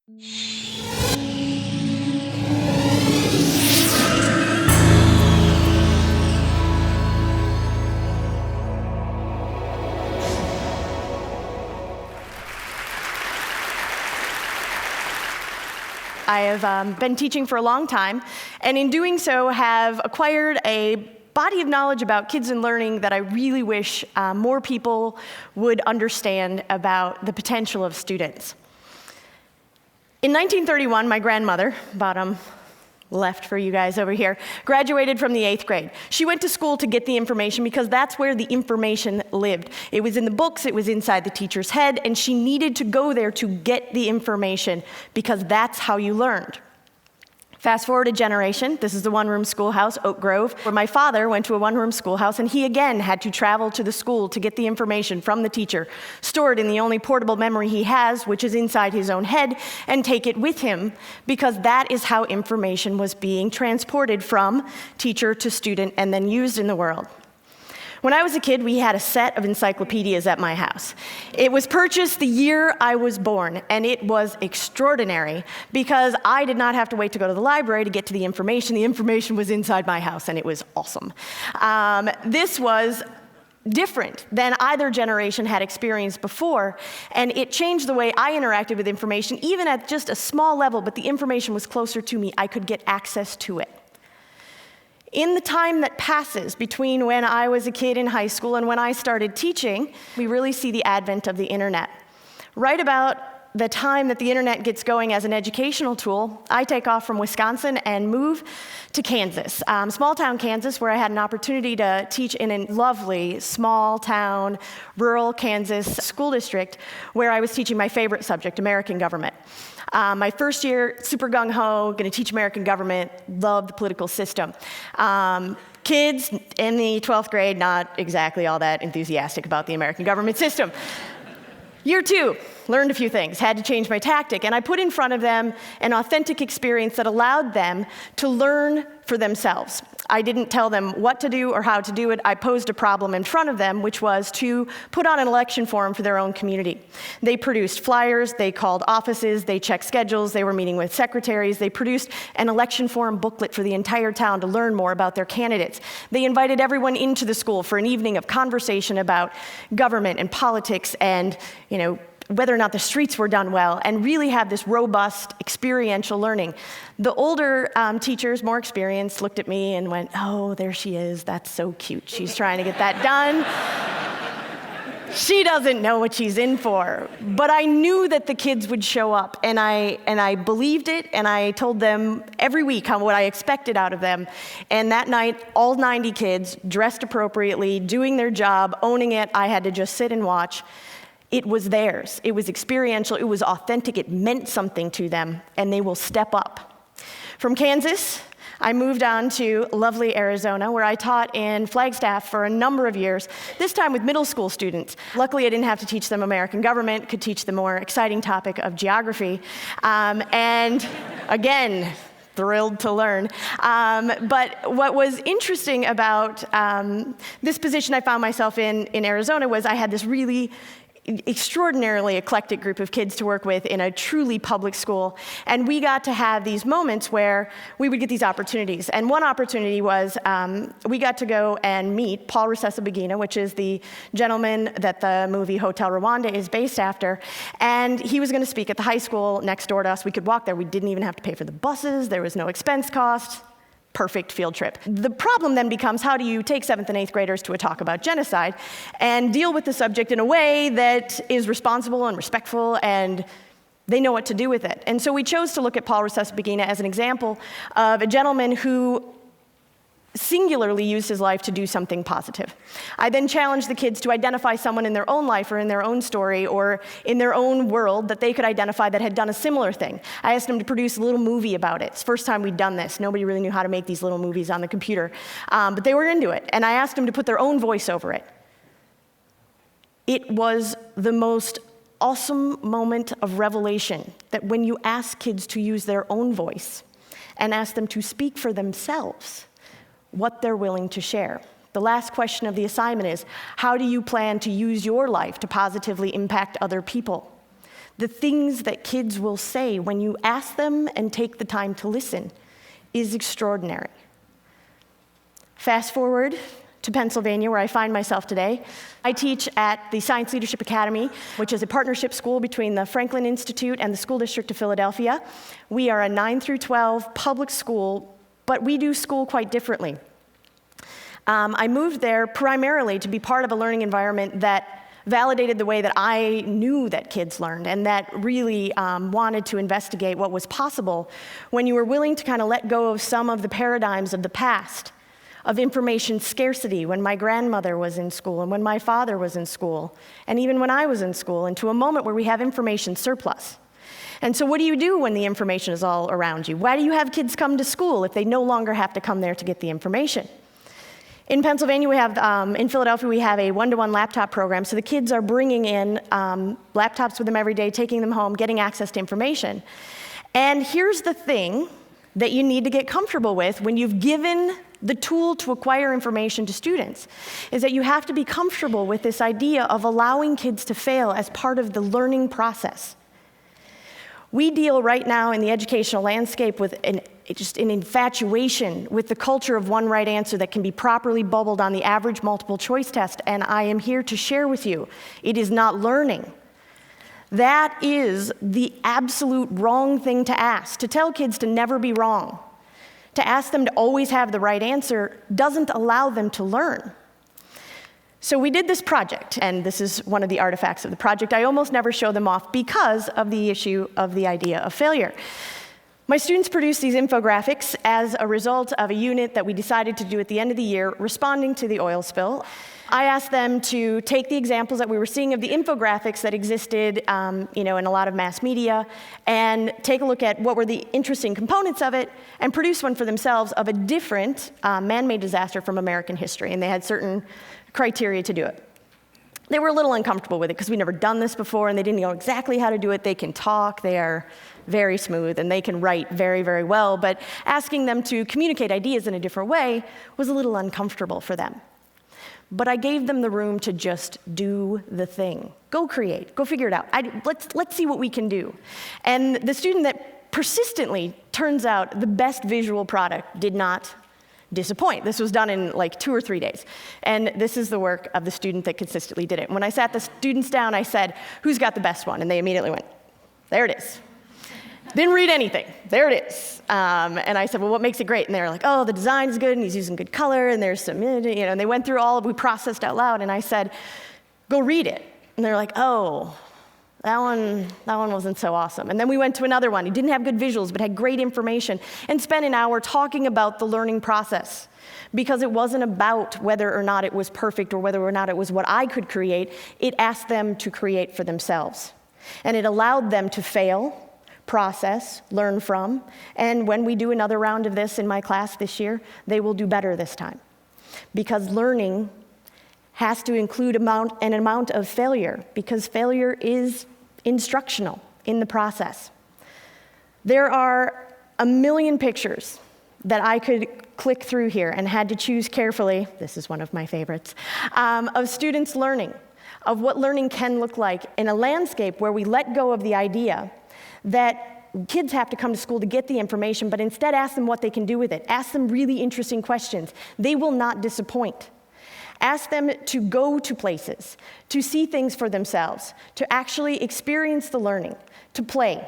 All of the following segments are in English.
I have been teaching for a long time, and in doing so have acquired a body of knowledge about kids and learning that I really wish more people would understand about the potential of students. In 1931, my grandmother, bottom left for you guys over here, graduated from the 8th grade. She went to school to get the information because that's where the information lived. It was in the books, it was inside the teacher's head, and she needed to go there to get the information because that's how you learned. Fast forward a generation, this is the one-room schoolhouse, Oak Grove, where my father went to a one-room schoolhouse, and he again had to travel to the school to get the information from the teacher, store it in the only portable memory he has, which is inside his own head, and take it with him, because that is how information was being transported from teacher to student and then used in the world. When I was a kid, we had a set of encyclopedias at my house. It was purchased the year I was born, and it was extraordinary because I did not have to wait to go to the library to get to the information. The information was inside my house, and it was awesome. This was different than either generation had experienced before, and it changed the way I interacted with information, even at just a small level, but the information was closer to me. I could get access to it. In the time that passes between when I was a kid in high school and when I started teaching, we really see the advent of the internet. Right about the time that the internet gets going as an educational tool, I take off from Wisconsin and move to Kansas, small town Kansas, where I had an opportunity to teach in a lovely small town, rural Kansas school district, where I was teaching my favorite subject, American government. My first year, super gung-ho, going to teach American government, love the political system. Kids in the 12th grade, not exactly all that enthusiastic about the American government system. Year 2, learned a few things, had to change my tactic, and I put in front of them an authentic experience that allowed them to learn for themselves. I didn't tell them what to do or how to do it. I posed a problem in front of them, which was to put on an election forum for their own community. They produced flyers, they called offices, they checked schedules, they were meeting with secretaries, they produced an election forum booklet for the entire town to learn more about their candidates. They invited everyone into the school for an evening of conversation about government and politics and, whether or not the streets were done well, and really have this robust experiential learning. The older teachers, more experienced, looked at me and went, "Oh, there she is, that's so cute. She's trying to get that done. She doesn't know what she's in for." But I knew that the kids would show up, and I believed it, and I told them every week what I expected out of them. And that night, all 90 kids, dressed appropriately, doing their job, owning it. I had to just sit and watch. It was theirs. It was experiential. It was authentic. It meant something to them, and they will step up. From Kansas, I moved on to lovely Arizona, where I taught in Flagstaff for a number of years, this time with middle school students. Luckily, I didn't have to teach them American government, could teach the more exciting topic of geography. And again, thrilled to learn. But what was interesting about this position I found myself in Arizona was I had this really extraordinarily eclectic group of kids to work with in a truly public school. And we got to have these moments where we would get these opportunities. And one opportunity was we got to go and meet Paul Rusesabagina, which is the gentleman that the movie Hotel Rwanda is based after. And he was going to speak at the high school next door to us. We could walk there. We didn't even have to pay for the buses. There was no expense cost. Perfect field trip. The problem then becomes, how do you take 7th and 8th graders to a talk about genocide and deal with the subject in a way that is responsible and respectful and they know what to do with it? And so we chose to look at Paul Rusesabagina as an example of a gentleman who singularly used his life to do something positive. I then challenged the kids to identify someone in their own life or in their own story or in their own world that they could identify that had done a similar thing. I asked them to produce a little movie about it. It's the first time we'd done this. Nobody really knew how to make these little movies on the computer. But they were into it. And I asked them to put their own voice over it. It was the most awesome moment of revelation that when you ask kids to use their own voice and ask them to speak for themselves, what they're willing to share. The last question of the assignment is, how do you plan to use your life to positively impact other people? the things that kids will say when you ask them and take the time to listen is extraordinary. Fast forward to Pennsylvania, where I find myself today. I teach at the Science Leadership Academy, which is a partnership school between the Franklin Institute and the School District of Philadelphia. We are a 9 through 12 public school, but we do school quite differently. I moved there primarily to be part of a learning environment that validated the way that I knew that kids learned, and that really wanted to investigate what was possible when you were willing to kind of let go of some of the paradigms of the past, of information scarcity when my grandmother was in school and when my father was in school, and even when I was in school, into a moment where we have information surplus. And so what do you do when the information is all around you? Why do you have kids come to school if they no longer have to come there to get the information? In Pennsylvania, we have, in Philadelphia, we have a one-to-one laptop program, so the kids are bringing in laptops with them every day, taking them home, getting access to information. And here's the thing that you need to get comfortable with when you've given the tool to acquire information to students, is that you have to be comfortable with this idea of allowing kids to fail as part of the learning process. We deal right now in the educational landscape with just an infatuation with the culture of one right answer that can be properly bubbled on the average multiple choice test, and I am here to share with you, it is not learning. That is the absolute wrong thing to ask. To tell kids to never be wrong, to ask them to always have the right answer, doesn't allow them to learn. So we did this project, and this is one of the artifacts of the project. I almost never show them off because of the issue of the idea of failure. My students produced these infographics as a result of a unit that we decided to do at the end of the year, responding to the oil spill. I asked them to take the examples that we were seeing of the infographics that existed in a lot of mass media, and take a look at what were the interesting components of it, and produce one for themselves of a different man-made disaster from American history, and they had certain criteria to do it. They were a little uncomfortable with it because we'd never done this before, and they didn't know exactly how to do it. They can talk, they are very smooth, and they can write very, very well, but asking them to communicate ideas in a different way was a little uncomfortable for them. But I gave them the room to just do the thing. Go create, go figure it out. Let's see what we can do. And the student that persistently turns out the best visual product did not disappoint. This was done in like 2 or 3 days. And this is the work of the student that consistently did it. When I sat the students down, I said, who's got the best one? And they immediately went, there it is. Didn't read anything. There it is. And I said, well, what makes it great? And they were like, oh, the design is good, and he's using good color, and there's some, and they went through we processed out loud, and I said, go read it. And they're like, oh, that one wasn't so awesome. And then we went to another one. He didn't have good visuals, but had great information, and spent an hour talking about the learning process, because it wasn't about whether or not it was perfect or whether or not it was what I could create. It asked them to create for themselves. And it allowed them to fail, process, learn from, and when we do another round of this in my class this year, they will do better this time. Because learning has to include an amount of failure, because failure is instructional in the process. There are a million pictures that I could click through here and had to choose carefully, this is one of my favorites, of students learning, of what learning can look like in a landscape where we let go of the idea that kids have to come to school to get the information, but instead ask them what they can do with it. Ask them really interesting questions. They will not disappoint. Ask them to go to places, to see things for themselves, to actually experience the learning, to play,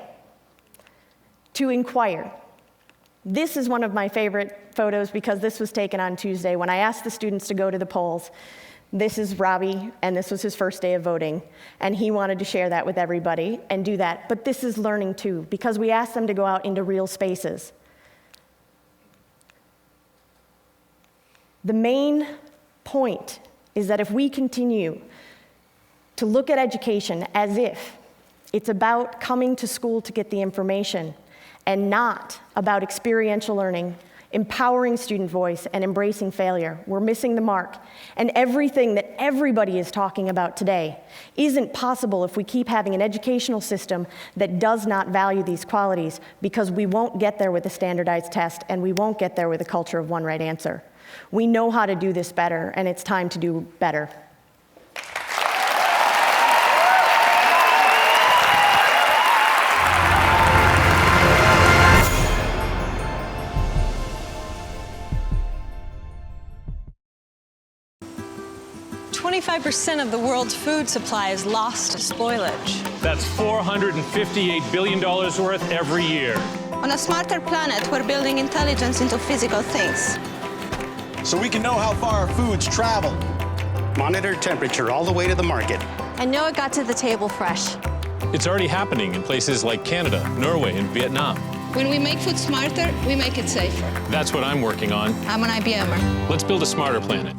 to inquire. This is one of my favorite photos because this was taken on Tuesday when I asked the students to go to the polls. This is Robbie, and this was his first day of voting, and he wanted to share that with everybody and do that. But this is learning too, because we asked them to go out into real spaces. The main point is that if we continue to look at education as if it's about coming to school to get the information and not about experiential learning, empowering student voice, and embracing failure, we're missing the mark. And everything that everybody is talking about today isn't possible if we keep having an educational system that does not value these qualities, because we won't get there with a standardized test, and we won't get there with a culture of one right answer. We know how to do this better, and it's time to do better. 25% of the world's food supply is lost to spoilage. That's $458 billion worth every year. On a smarter planet, we're building intelligence into physical things. So we can know how far our foods travel. Monitor temperature all the way to the market. And know it got to the table fresh. It's already happening in places like Canada, Norway, and Vietnam. When we make food smarter, we make it safer. That's what I'm working on. I'm an IBMer. Let's build a smarter planet.